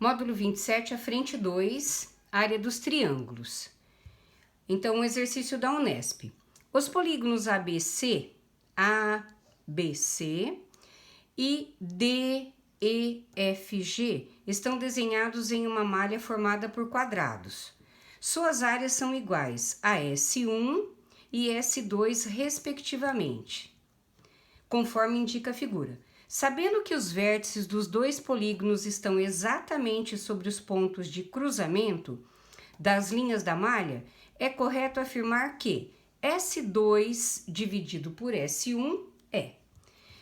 Módulo 27, a frente 2, área dos triângulos. Então, um exercício da Unesp. Os polígonos ABC e DEFG estão desenhados em uma malha formada por quadrados. Suas áreas são iguais a S1 e S2, respectivamente, conforme indica a figura. Sabendo que os vértices dos dois polígonos estão exatamente sobre os pontos de cruzamento das linhas da malha, é correto afirmar que S2 dividido por S1 é.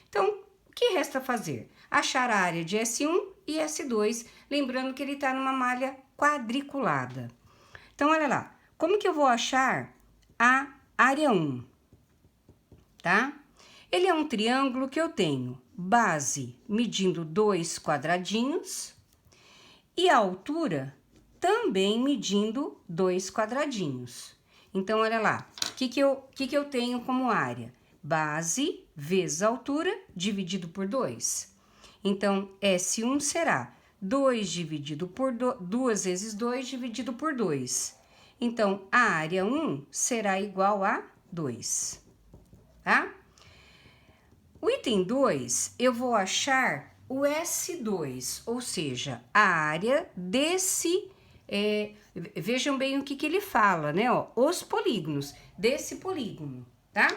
Então, o que resta fazer? Achar a área de S1 e S2, lembrando que ele está numa malha quadriculada. Então, olha lá, como que eu vou achar a área 1? Tá? Ele é um triângulo que eu tenho base medindo 2 quadradinhos e a altura também medindo 2 quadradinhos. Então, olha lá, o que eu tenho como área? Base vezes altura dividido por 2. Então, S1 será 2 dividido por 2 vezes 2 dividido por 2. Então, a área 1 será igual a 2, tá? O item 2, eu vou achar o S2, ou seja, a área desse... vejam bem o que ele fala, né? Ó, os polígonos desse polígono, tá?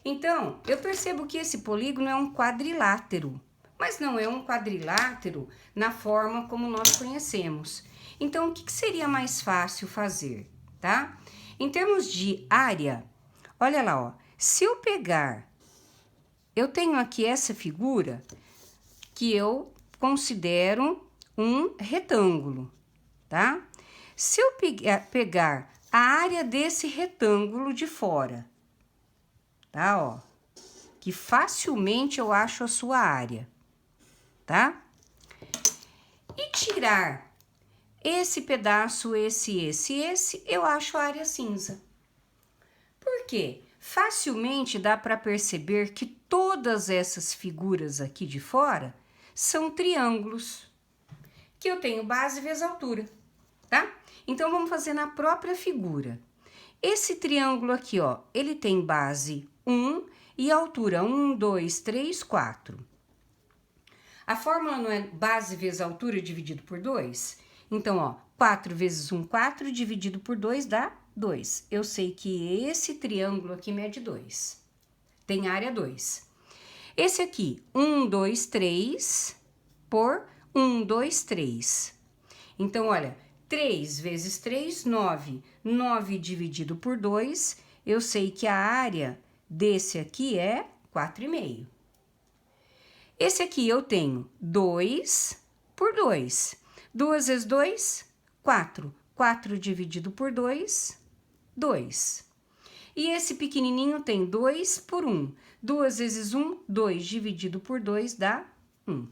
Então, eu percebo que esse polígono é um quadrilátero, mas não é um quadrilátero na forma como nós conhecemos. Então, o que seria mais fácil fazer, tá? Em termos de área, olha lá, ó, se eu pegar, eu tenho aqui essa figura que eu considero um retângulo, tá? Se eu pegar a área desse retângulo de fora, tá, ó, que facilmente eu acho a sua área, tá? E tirar esse pedaço, esse, eu acho a área cinza. Por quê? Facilmente dá para perceber que todas essas figuras aqui de fora são triângulos, que eu tenho base vezes altura, tá? Então, vamos fazer na própria figura. Esse triângulo aqui, ó, ele tem base 1 e altura 1, 2, 3, 4. A fórmula não é base vezes altura dividido por 2? Então, ó, 4 vezes 1, 4, dividido por 2 dá 2. Eu sei que esse triângulo aqui mede 2. Tem área 2. Esse aqui, 1, 2, 3 por 1, 2, 3. Então, olha, 3 vezes 3, 9. 9 dividido por 2, eu sei que a área desse aqui é 4,5. Esse aqui eu tenho 2 por 2. 2 vezes 2, 4. 4 dividido por 2, 2. E esse pequenininho tem 2 por 1. 2 vezes 1, 2 dividido por 2 dá 1.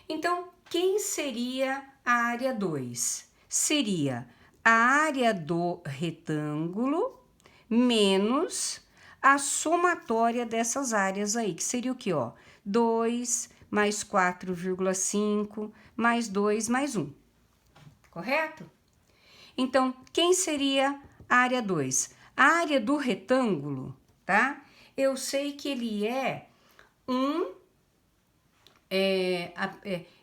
Então, quem seria a área 2? Seria a área do retângulo menos a somatória dessas áreas aí, que seria o quê, ó? 2 mais 4,5 mais 2 mais 1. Correto? Então, quem seria a área 2? A área do retângulo, tá? Eu sei que ele é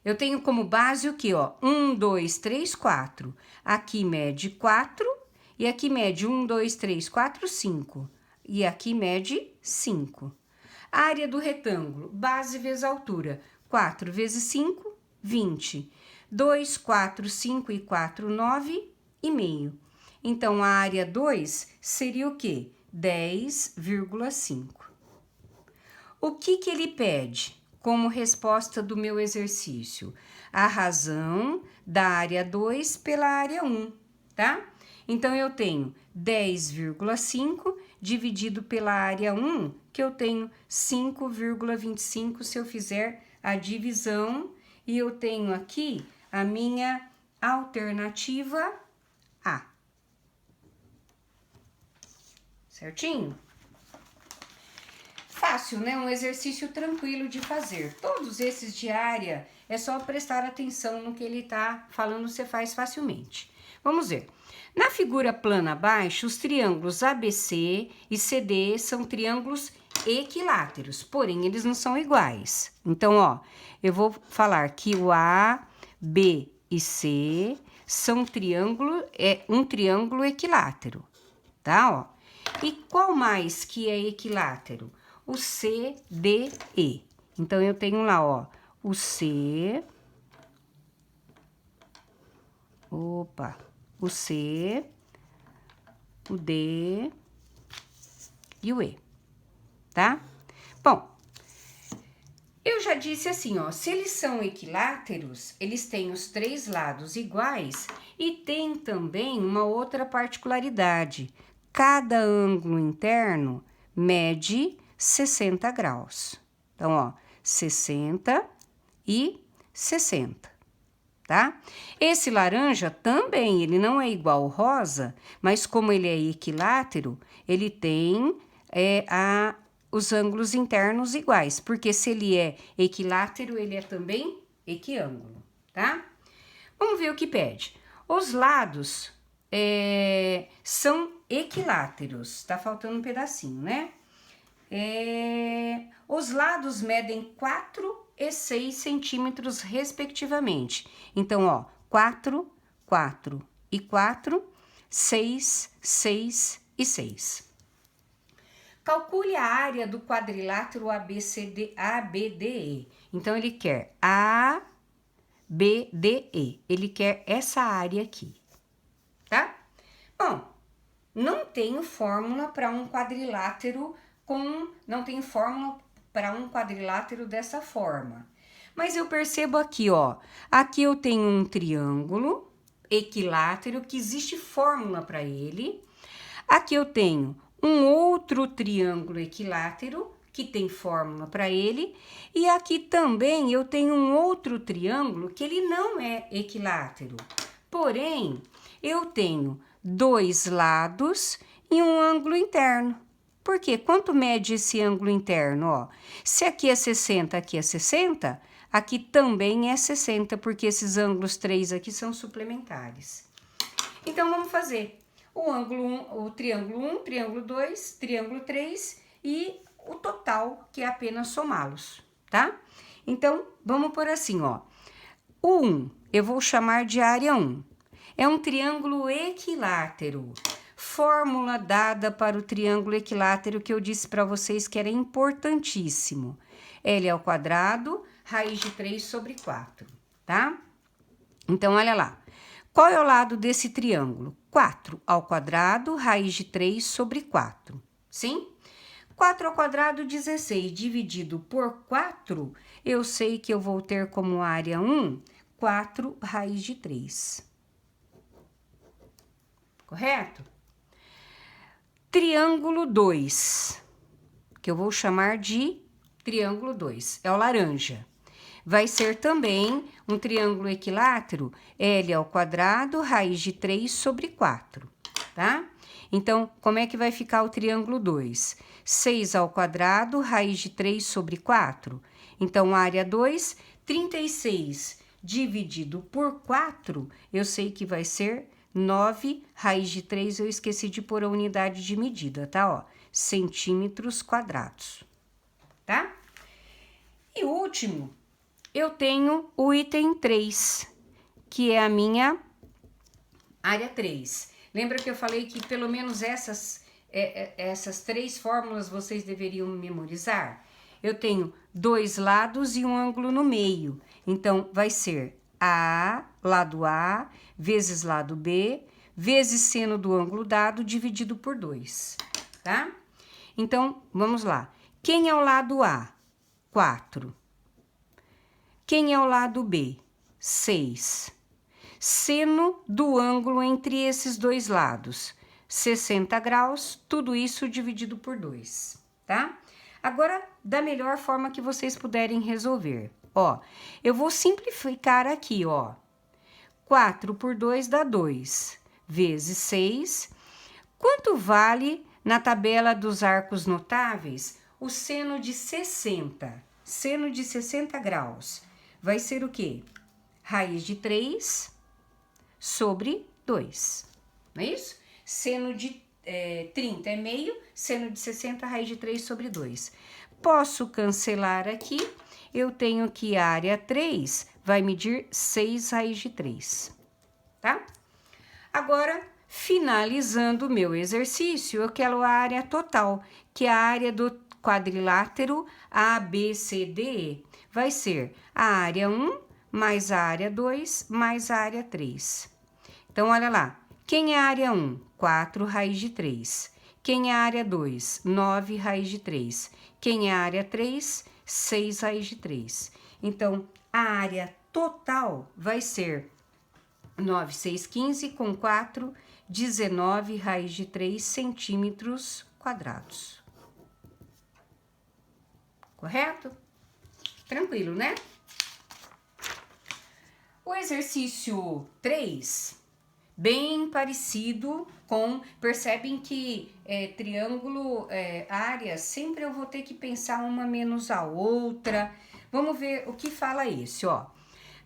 eu tenho como base o que, ó? 1, 2, 3, 4. Aqui mede 4 e aqui mede 1, 2, 3, 4, 5. E aqui mede 5. A área do retângulo, base vezes altura. 4 vezes 5, 20. 2, 4, 5 e 4, 9 e meio. Então, a área 2 seria o quê? 10,5. O que ele pede como resposta do meu exercício? A razão da área 2 pela área 1, tá? Então, eu tenho 10,5 dividido pela área 1, que eu tenho 5,25 se eu fizer a divisão. E eu tenho aqui a minha alternativa A. Certinho? Fácil, né? Um exercício tranquilo de fazer. Todos esses de área é só prestar atenção no que ele está falando, você faz facilmente. Vamos ver. Na figura plana abaixo, os triângulos ABC e CD são triângulos equiláteros, porém eles não são iguais. Então, ó, eu vou falar que o A, B e C são um triângulo equilátero, tá? Ó. E qual mais que é equilátero? O CDE. Então, eu tenho lá, ó, o C, o C, o D e o E, tá? Bom, eu já disse assim, ó, se eles são equiláteros, eles têm os três lados iguais e tem também uma outra particularidade. Cada ângulo interno mede 60 graus. Então, ó, 60 e 60, tá? Esse laranja também, ele não é igual ao rosa, mas como ele é equilátero, ele tem os ângulos internos iguais, porque se ele é equilátero, ele é também equiângulo, tá? Vamos ver o que pede. Os lados são equiláteros, tá faltando um pedacinho, né? Os lados medem 4 e 6 centímetros, respectivamente. Então, ó, 4, 4 e 4, 6, 6 e 6. Calcule a área do quadrilátero ABDE. Então, ele quer ABDE. Ele quer essa área aqui, tá? Bom, não tenho fórmula para um quadrilátero não tenho fórmula para um quadrilátero dessa forma. Mas eu percebo aqui, ó, aqui eu tenho um triângulo equilátero que existe fórmula para ele. Aqui eu tenho um outro triângulo equilátero que tem fórmula para ele. E aqui também eu tenho um outro triângulo que ele não é equilátero. Porém, eu tenho dois lados e um ângulo interno. Por quê? Quanto mede esse ângulo interno? Ó, se aqui é 60, aqui é 60, aqui também é 60, porque esses ângulos 3 aqui são suplementares. Então, vamos fazer o triângulo 1, triângulo 2, triângulo 3 e o total, que é apenas somá-los, tá? Então, vamos por assim, ó. O 1, eu vou chamar de área 1. É um triângulo equilátero. Fórmula dada para o triângulo equilátero que eu disse para vocês que era importantíssimo. L ao quadrado, raiz de 3 sobre 4, tá? Então, olha lá. Qual é o lado desse triângulo? 4 ao quadrado, raiz de 3 sobre 4, sim? 4 ao quadrado, 16, dividido por 4, eu sei que eu vou ter como área 1, 4 raiz de 3. Correto? Triângulo 2, que eu vou chamar de triângulo 2, é o laranja. Vai ser também um triângulo equilátero, L ao quadrado, raiz de 3 sobre 4, tá? Então, como é que vai ficar o triângulo 2? 6 ao quadrado, raiz de 3 sobre 4. Então, área 2, 36 dividido por 4, eu sei que vai ser 9 raiz de 3, eu esqueci de pôr a unidade de medida, tá? Ó, centímetros quadrados, tá? E último, eu tenho o item 3, que é a minha área 3. Lembra que eu falei que pelo menos essas 3 fórmulas vocês deveriam memorizar? Eu tenho 2 lados e um ângulo no meio. Então, vai ser lado A, vezes lado B, vezes seno do ângulo dado, dividido por 2, tá? Então, vamos lá. Quem é o lado A? 4. Quem é o lado B? 6. Seno do ângulo entre esses dois lados, 60 graus, tudo isso dividido por 2, tá? Agora, da melhor forma que vocês puderem resolver. Ó, eu vou simplificar aqui, ó. 4 por 2 dá 2, vezes 6. Quanto vale, na tabela dos arcos notáveis, o seno de 60? Seno de 60 graus. vai ser o quê? Raiz de 3 sobre 2, não é isso? Seno de 30 é meio, seno de 60, raiz de 3 sobre 2. Posso cancelar aqui, eu tenho que a área 3 vai medir 6 raiz de 3, tá? Agora, finalizando o meu exercício, eu quero a área total, que é a área do quadrilátero ABCDE. Vai ser a área 1 mais a área 2 mais a área 3. Então, olha lá. Quem é a área 1? 4 raiz de 3. Quem é a área 2? 9 raiz de 3. Quem é a área 3? 6 raiz de 3. Então, a área total vai ser 9, 6, 15 com 4, 19 raiz de 3 centímetros quadrados. Correto? Tranquilo, né? O exercício 3, bem parecido com... Percebem que triângulo, área, sempre eu vou ter que pensar uma menos a outra. Vamos ver o que fala esse, ó.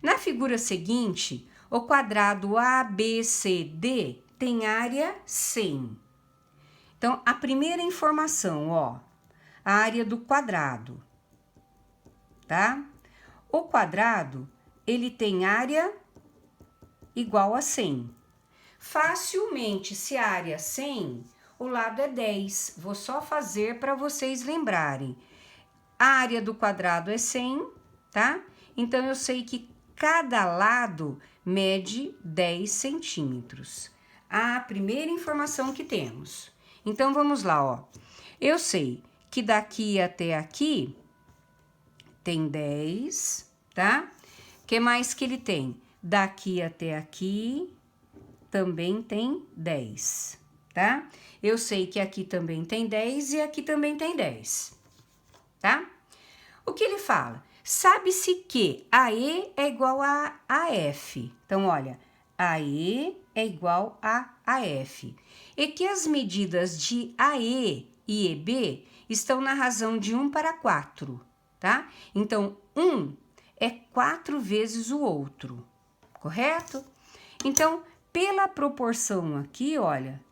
Na figura seguinte, o quadrado ABCD tem área 100. Então, a primeira informação, ó, a área do quadrado, tá? O quadrado, ele tem área igual a 100. Facilmente, se a área é 100, o lado é 10. Vou só fazer para vocês lembrarem. A área do quadrado é 100, tá? Então, eu sei que cada lado mede 10 centímetros. A primeira informação que temos. Então, vamos lá, ó. Eu sei que daqui até aqui tem 10, tá? O que mais que ele tem? Daqui até aqui também tem 10, tá? Eu sei que aqui também tem 10 e aqui também tem 10, tá? O que ele fala? Sabe-se que AE é igual a AF. Então, olha, AE é igual a AF. E que as medidas de AE e EB estão na razão de 1 para 4, tá? Então, um é 4 vezes o outro, correto? Então, pela proporção aqui, olha,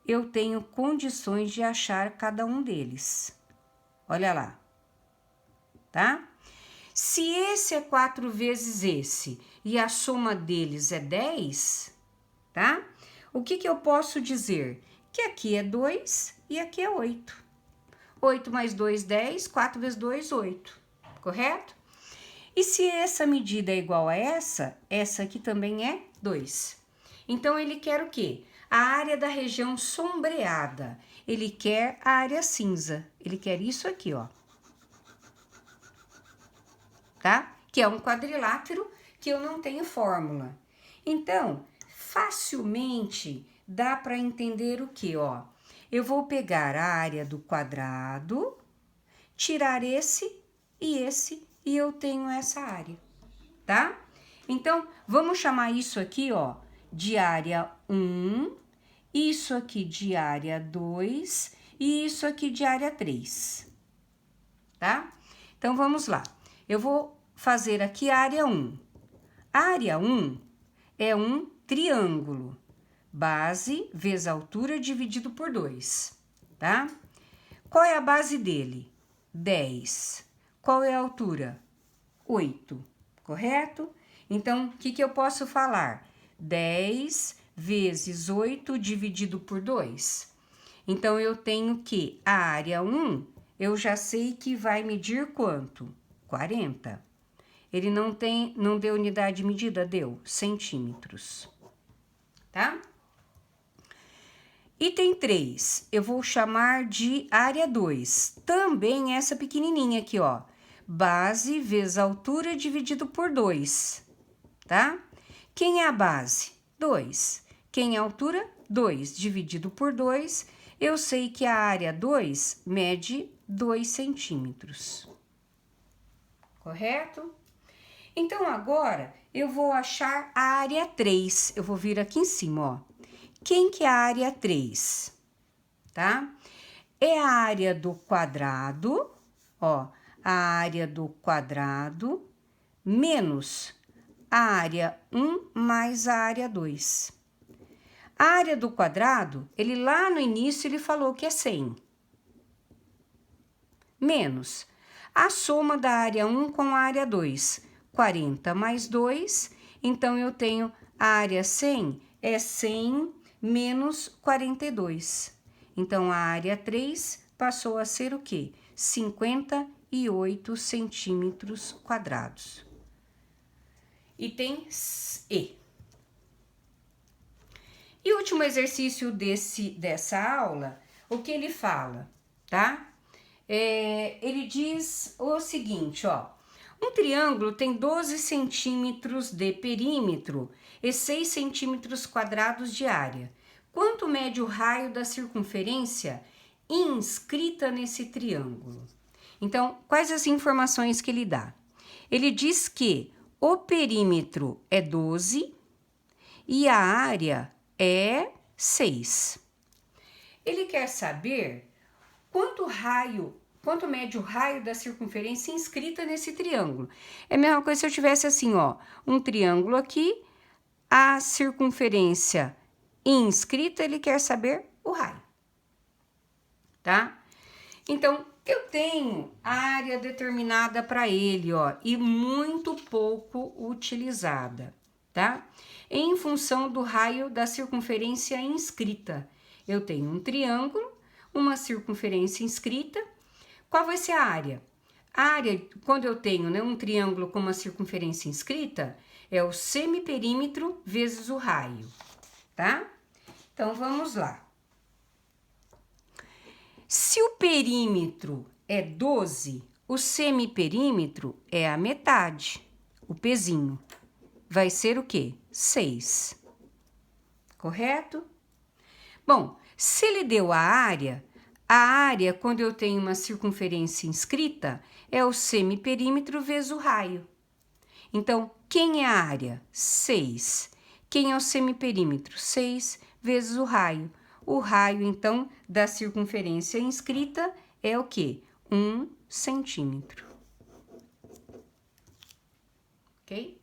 eu tenho condições de achar cada um deles. Olha lá, tá? Se esse é 4 vezes esse e a soma deles é 10, tá? O que eu posso dizer? Que aqui é 2 e aqui é 8. 8 mais 2, 10. 4 vezes 2, 8. Correto? E se essa medida é igual a essa aqui também é 2. Então, ele quer o quê? A área da região sombreada. Ele quer a área cinza. Ele quer isso aqui, ó. Tá? Que é um quadrilátero que eu não tenho fórmula. Então, facilmente dá para entender o que, ó. Eu vou pegar a área do quadrado, tirar esse, e eu tenho essa área, tá? Então, vamos chamar isso aqui, ó, de área 1, isso aqui de área 2 e isso aqui de área 3, tá? Então, vamos lá. Eu vou fazer aqui a área 1. A área 1 é um triângulo. Base vezes altura dividido por 2, tá? Qual é a base dele? 10. Qual é a altura? 8, correto? Então, o que eu posso falar? 10 vezes 8 dividido por 2. Então, eu tenho que a área 1, eu já sei que vai medir quanto? 40. Ele não deu unidade de medida? Deu centímetros, tá? Item 3, eu vou chamar de área 2. Também essa pequenininha aqui, ó. Base vezes altura dividido por 2, tá? Quem é a base? 2. Quem é a altura? 2 dividido por 2. Eu sei que a área 2 mede 2 centímetros. Correto? Então, agora, eu vou achar a área 3. Eu vou vir aqui em cima, ó. Quem que é a área 3? Tá? É a área do quadrado, ó. A área do quadrado menos a área 1 mais a área 2. A área do quadrado, ele lá no início ele falou que é 100. Menos a soma da área 1 com a área 2, 40 mais 2, então eu tenho a área 100 é 100 menos 42. Então, a área 3 passou a ser o quê? 58 centímetros quadrados. Item E. E o último exercício dessa aula, o que ele fala, tá? Ele diz o seguinte, ó. Um triângulo tem 12 centímetros de perímetro e 6 centímetros quadrados de área. Quanto mede o raio da circunferência inscrita nesse triângulo? Então, quais as informações que ele dá? Ele diz que o perímetro é 12 e a área é 6. Ele quer saber quanto mede o raio da circunferência inscrita nesse triângulo. É a mesma coisa se eu tivesse assim, ó, um triângulo aqui, a circunferência inscrita, ele quer saber o raio, tá? Então, eu tenho a área determinada para ele, ó, e muito pouco utilizada, tá? Em função do raio da circunferência inscrita. Eu tenho um triângulo, uma circunferência inscrita. Qual vai ser a área? A área, quando eu tenho, né, um triângulo com uma circunferência inscrita, é o semiperímetro vezes o raio, tá? Então, vamos lá. Se o perímetro é 12, o semiperímetro é a metade, o pezinho. Vai ser o quê? 6. Correto? Bom, se ele deu a área, quando eu tenho uma circunferência inscrita, é o semiperímetro vezes o raio. Então, quem é a área? 6. Quem é o semiperímetro? 6 vezes o raio. O raio, então, da circunferência inscrita é o quê? 1 centímetro. Ok?